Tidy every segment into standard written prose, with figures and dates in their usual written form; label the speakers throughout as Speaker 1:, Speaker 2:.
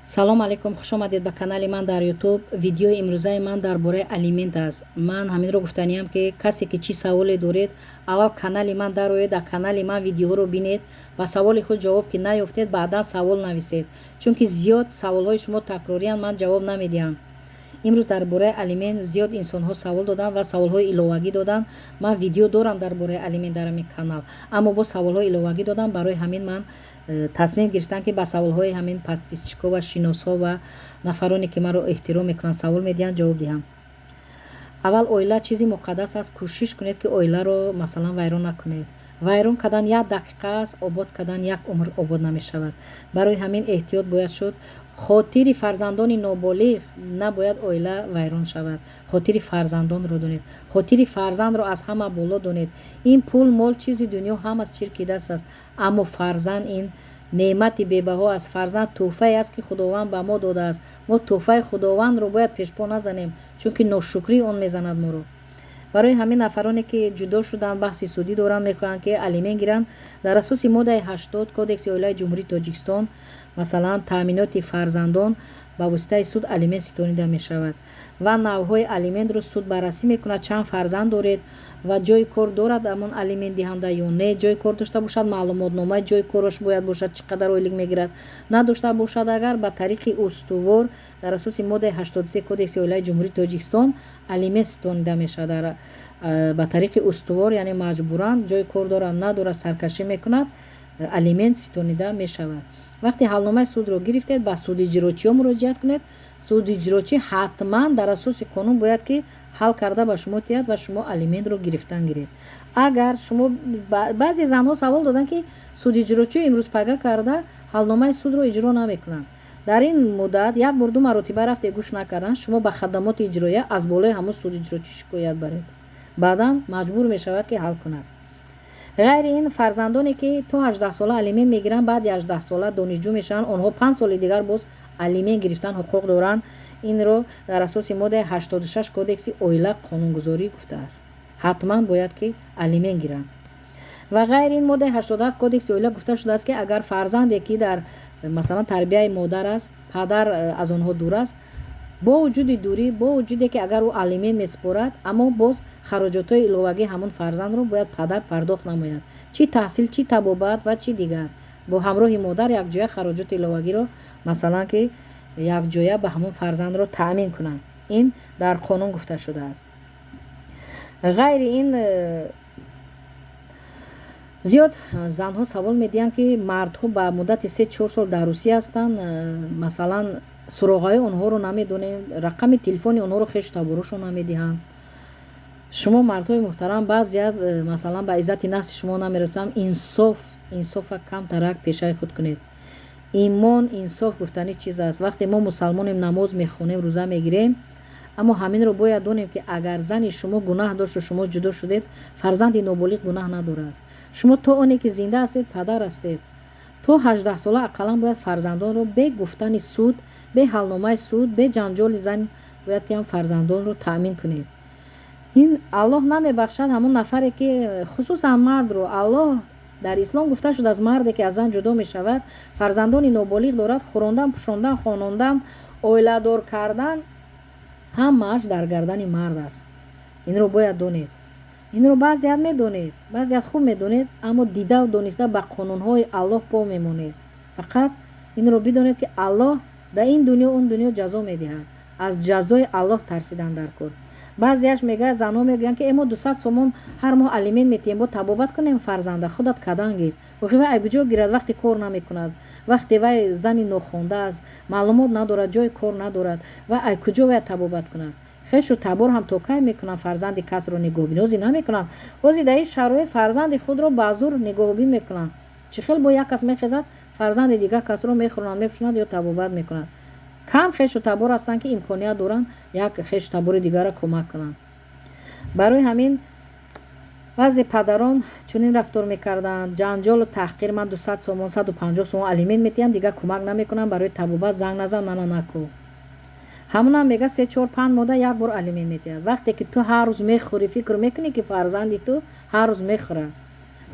Speaker 1: салом алайкум, хуш омадед ба канали ман дар ютуб. Видеои имрӯзаи ман дар бораи алимент аст. Ман ҳаминро гуфтаниям ки касе ки чӣ саволе доред, аввал канали ман дароед, дар канали ман видеоро бинед, ба саволи худ ҷавоб ки наёфтед, баъдан савол нависед, чунки зиёд саволҳои шумо такрорианд, ман ҷавоб намедиҳам. имрӯз дар бораи алимент зиёд инсонҳо савол доданд ва саволҳои иловагӣ доданд. Ман видео дорам дар бораи алимент дар ҳамин канал, аммо бо саволҳои иловагӣ доданд. Барои ҳамин ман тасмим гирифтам ки ба саволҳои ҳамин подписчикҳо ва шиносҳо ва нафароне ки маро эҳтиром мекунанд, савол медиҳанд, ҷавоб диҳам. аввал оила чизи муқаддас аст. кӯшиш кунед ки оиларо масалан вайрон накунед. вайрон кардан 1 дақиқа аст, обод кардан 1 умр обод намешавад. барои ҳамин эҳтиёт бояд шуд. хотири фарзандони ноболиғ набояд оила вайрон шавад. хотири фарзандонро донед. хотири фарзандро аз ҳама боло донед. ин пул мол чизи дунё ҳамаст чирки даст аст, аммо фарзанд ин неъмати бебаҳо аст. фарзанд тӯҳфае аст ки худованд ба мо додааст. мо тӯҳфаи худовандро бояд пешпо назанем, чунки ношукрии он мезанад моро. барои ҳамин нафароне ки ҷудо шуданд, баҳси судӣ доранд, мехоҳанд ки алимент гиранд, дар асоси моддаи 80 кодекси оилаи ҷумҳурии Тоҷикистон масалан таъминоти фарзандон ба воситаи суд алимент ситонида мешавад ва навъҳои алиментро суд баррасӣ мекунад. чанд фарзанд доред ва ҷои кор дорад амон алимент диҳанда ё не. ҷои кор дошта бошад, маълумотномаи ҷои кораш бояд бошад, чӣ қадар ойлик мегирад. надошта бошад, агар ба тариқи устувор дар асоси моддаи 83 кодекси оилаи ҷумҳурии Тоҷикистон алимент ситонида мешавад. ба тариқи устувор яъне маҷбуран, ҷои кор дорад надорад, саркашӣ мекунад, алимент ситонида мешавад. вақте ҳалномаи судро гирифтед, ба суди ҷироҷиҳо муроҷиат кунед. суди ҷироҷӣ ҳатман дар асоси қонун бояд ки ҳал карда ба шумо диҳад ва шумо алиментро гирифтан гиред. агар шумо баъзе занҳо савол доданд ки суди ҷироҷиҳо имрӯз пага карда ҳалномаи судро иҷро намекунанд. дар ин муддат як бор ду маротиба рафте гӯш накардан, шумо ба хадамоти иҷроия аз болои ҳамун суди ҷироҷӣ шикоят баред. баъдан маҷбур мешавад ки ҳал кунад. ғайри ин фарзандоне ки то 18 сола алимент мегиранд, баъди 18 сола донишҷӯ мешаванд, онҳо 5 соли дигар боз алимент гирифтан ҳуқуқ доранд. инро дар асоси моддаи 86 кодекси оила қонунгузорӣ гуфтааст. ҳатман бояд ки алимент гиранд. ва ғайри ин моддаи 87 кодекси оила гуфта шудааст ки агар фарзанде ки дар масалан тарбияи модар аст, падар аз онҳо дур аст, бо вуҷуди дурӣ, бо вуҷуде ки агар ӯ алимент месупорад, аммо боз хароҷотҳои иловагии ҳамон фарзандро бояд падар пардохт намояд, чӣ таҳсил, чӣ табобат ва чӣ дигар. бо ҳамроҳи модар якҷоя хароҷоти иловагиро масалан ки якҷоя ба ҳамон фарзандро таъмин кунанд. ин дар қонун гуфта шудааст. ғайри ин зиёд занҳо савол медиҳанд ки мардҳо ба муддати 3-4 сол дар Русия ҳастанд, масалан суроғаи онҳоро намедонем, рақами телефони онҳоро хешу таборошон намедиҳанд. шумо мардҳои муҳтарам баъзеят масалан ба иззати нафси шумо намерасам, инсофа камтарак пешаи худ кунед. имон, инсоф гуфтани чиз аст. вақте мо мусалмонем, намоз мехонем, рӯза мегирем, аммо ҳаминро бояд донем ки агар зани шумо гунаҳ дошт ва шумо ҷудо шудед, фарзанди ноболиғ гунаҳ надорад. шумо то оне ки зинда ҳастед, падар ҳастед. то 18 сола ақаллан бояд фарзандонро бе гуфтани суд, бе ҳалномаи суд, бе ҷанҷоли зан бояд ки ҳам фарзандонро таъмин кунед. ин аллоҳ намебахшад ҳамон нафаре ки хусусан мардро. аллоҳ дар ислом гуфта шудааст марде ки аз зан ҷудо мешавад, фарзандони ноболиғ дорад, хӯрондан, пӯшондан, хонондан, оиладор кардан ҳамааш дар гардани мард аст. инро бояд донед. инро баъзеят медонед, баъзеят хуб медонед, аммо дидау дониста ба қонунҳои аллоҳ по мемонед. фақат инро бидонед ки аллоҳ дар ин дунё он дунё ҷазо медиҳад. аз ҷазои аллоҳ тарсидан дар кор. баъзеаш мегӯяд, занҳо мегӯянд ки мо 200 сомон ҳар моҳ алимент метиҳем, бо табобат кунем фарзанда, худат кадан гир. охи вай куҷо гирад вақте кор намекунад, вақте вай зани нохонда аст, маълумот надорад, ҷои кор надорад, ва ай куҷо вай табобат кунад. хешу табор ҳам то кай мекунанд, фарзанди касро нигоҳубинозӣ намекунанд. ози дар ин шароит фарзанди худро ба зур нигоҳубин мекунанд. чӣ хел бо як кас мехезад, фарзанди дигар касро мехӯронанд, мепӯшонанд ё табобат мекунанд. кам хешу табор ҳастанд ки имконият доранд як хешу табори дигарро кӯмак кунанд. барои ҳамин баъзе падарон чунин рафтор мекарданд. ҷанҷолу таҳқир, ман 200 сомон, 150 сомон алимент метиҳам, дигар кӯмак намекунам, барои табобат занг назан, мана накӯ. ҳамонам мега 3-4-5 мода як бор алимент метиҳад. вақте ки ту ҳар рӯз мехӯрӣ, фикр мекунӣ ки фарзанди ту ҳар рӯз мехӯрад.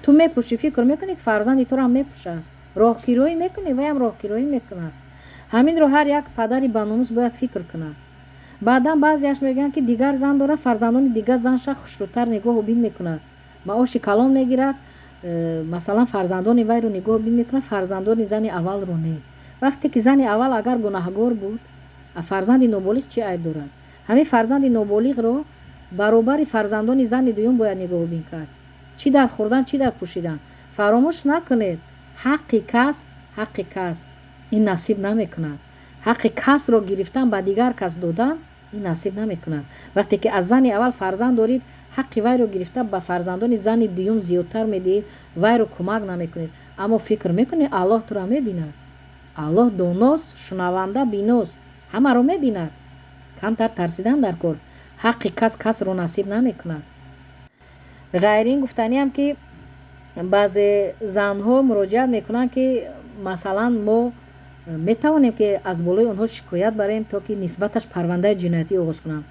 Speaker 1: ту мепӯшӣ, фикр мекунӣ ки фарзанди туро ҳам мепӯшад. роҳгироӣ мекунӣ, ваям роҳгироӣ мекунад. ҳаминро ҳар як падари баномус бояд фикр кунад. баъдан баъзеаш мегӯянд ки дигар зан дорад, фарзандони дигар занша хушрӯтар нигоҳу бин мекунад, маоши калон мегирад, масалан фарзандони вайро нигоҳу бин мекунад, фарзандони зани аввалро не. вақте ки зани аввал агар гунаҳгор буд, фарзанди ноболиғ чӣ айб дорад? ҳамин фарзанди ноболиғро баробари фарзандони зани дуюм бояд нигоҳу бин кард. чӣ дар хӯрдан, чӣ дар пӯшидан. фаромӯш накунед, ҳаққи кас ин насиб намекунад. ҳаққи касро гирифтан ба дигар кас додан ин насиб намекунад. вақте ки аз зани аввал фарзанд дорид, ҳаққи вайро гирифта ба фарзандони зани дуюм зиёдтар медиҳед, вайро кӯмак намекунед. аммо фикр мекунед аллоҳ туро мебинад. аллоҳ доност, шунаванда, биност, ҳамаро мебинад. камтар тарсидан дар кор. ҳаққи касро насиб намекунад. ғайри ин гуфтаниам ки баъзе занҳо муроҷиат мекунанд ки масалан мо метавонем ки аз болои онҳо шикоят барем, то ки нисбаташ парвандаи ҷиноятӣ оғоз кунам.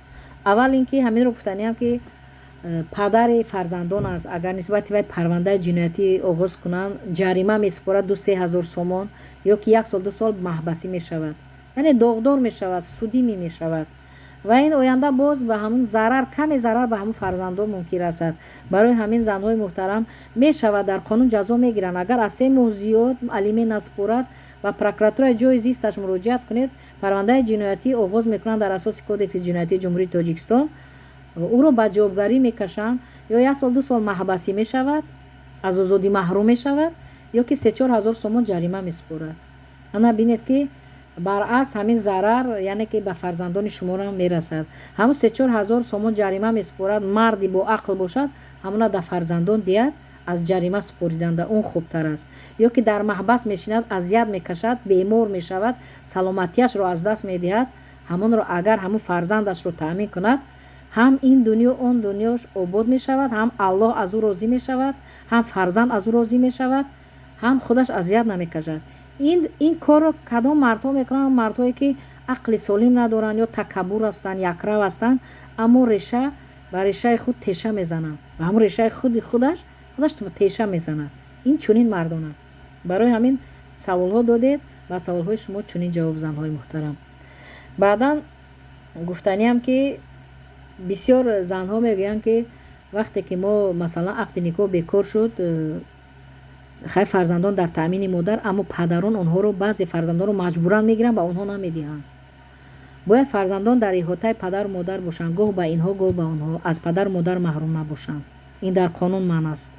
Speaker 1: аввал ин ки ҳаминро гуфтаниам ки падари фарзандон аст, агар нисбати вай парвандаи ҷиноятӣ оғоз кунанд, ҷарима месупорад 2-3 ҳазор сомон ё ки 1 сол 2 сол маҳбасӣ мешавад, яъне доғдор мешавад, судимӣ мешавад ва ин оянда боз ба ҳамун зарар, каме зарар ба ҳамун фарзандон мумкин расад. барои ҳамин занҳои муҳтарам мешавад дар қонун ҷазо мегиранд. агар аз 3 моҳ зиёд алимент насупорад ба прокуратураи ҷои зисташ муроҷиат кунед, парвандаи ҷиноятӣ оғоз мекунанд дар асоси кодекси ҷиноятии ҷумҳурии Тоҷикистон, ӯро ба ҷавобгарӣ мекашанд, ё 1 сол 2 сол маҳбасӣ мешавад, аз озодӣ маҳрум мешавад, ё ки 3-4 ҳазор сомон ҷарима месупорад. ана бинед ки баръакс ҳамин зарар яъне ки ба фарзандони шуморо мерасад. ҳамун 3-4 ҳазор сомон ҷарима месупорад, марди бо ақл бошад, ҳамуна да фарзандон диҳад, аз ҷарима супориданда он хубтар аст. ё ки дар маҳбас мешинад, азият мекашад, бемор мешавад, саломатиашро аз даст медиҳад, ҳамонро агар ҳамун фарзандашро таъмин кунад, ҳам ин дунё он дунёш обод мешавад, ҳам аллоҳ аз ӯ розӣ мешавад, ҳам фарзанд аз ӯ розӣ мешавад, ҳам худаш азият намекашад. ин корро кадом мардҳо мекунанд? мардҳое ки ақли солим надоранд ё такаббур ҳастанд, якрав ҳастанд, аммо реша ба решаи худ теша мезананд, ба ҳамун решаи худаш теша мезанад. ин чунин мардонанд. барои ҳамин саволҳо додед, ба саволҳои шумо чунин ҷавоб, занҳои муҳтарам. баъдан гуфтаниам ки бисёр занҳо мегӯянд ки вақте ки мо масалан ақди никоҳ бекор шуд, хай фарзандон дар таъмини модар, аммо падарон онҳоро, баъзе фарзандонро маҷбуран мегиранд, ба онҳо намедиҳанд. бояд фарзандон дар иҳотаи падару модар бошанд, гоҳ ба инҳо, гоҳ ба онҳо, аз падару модар маҳрум набошанд. ин дар қонун манъ аст.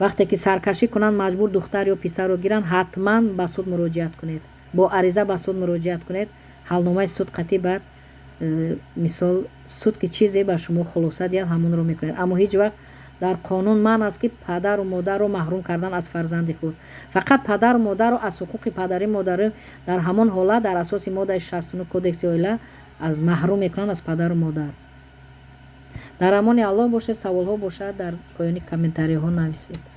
Speaker 1: вақте ки саркашӣ кунанд, маҷбур духтар ё писарро гиранд, ҳатман ба суд муроҷиат кунед, бо ариза ба суд муроҷиат кунед. ҳалномаи суд қатъӣ бар мисол суд ки чизе ба шумо хулоса диҳад, ҳамонро мекунед. аммо ҳеҷ вақт дар қонун манъ аст ки падару модарро маҳрум кардан аз фарзанди худ. фақат падару модарро аз ҳуқуқи падарӣ модарӣ дар ҳамон ҳолат дар асоси моддаи 69 кодекси оила аз маҳрум мекунанд аз падару модар. дар амони аллоҳ бошед. саволҳо бошад дар поёни комментариҳо нависед.